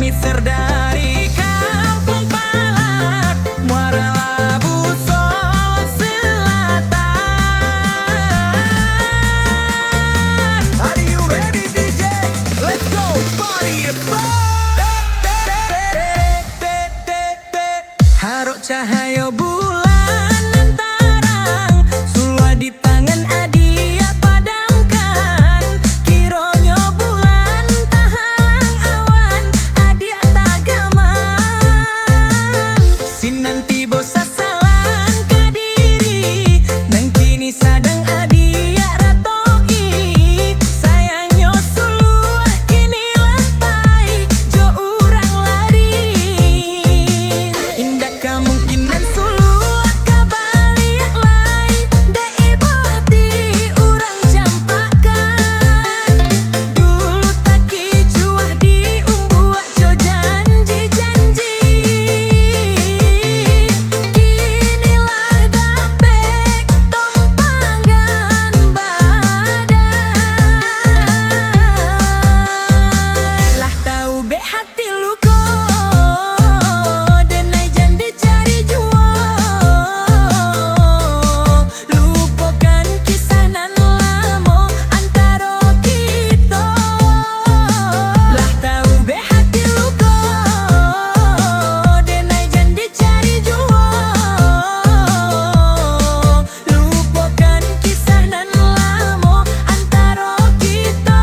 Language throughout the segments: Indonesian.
remixer dari Kampung Palak, Muara Labu, Solo Selatan. Are you ready, DJ? Let's go party it up. Haruk cahaya bulan antarang, Sula di tangan adia padamkan. Kironyo bulan tahalang awan, adia tagaman. Sinanti bosa salan kadiri, nang kini sadang adia ratoi. Sayangnya Suluah kini lantai, jo urang lari. Indah kemungkinan Suluah kabaliak lain, da ibu hati urang campakan. Dulu taki juah di umbuak jo janji-janji, kinilah dapek tompangan badai. Lah tahu be hati luko, denai janda cari jua. Lupakan kisah nan lamo antara kita. Lah tahu be hati luko, denai janda cari jua. Lupakan kisah nan lamo antara kita.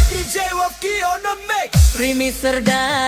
DJ Wafki on the mix, remixer dari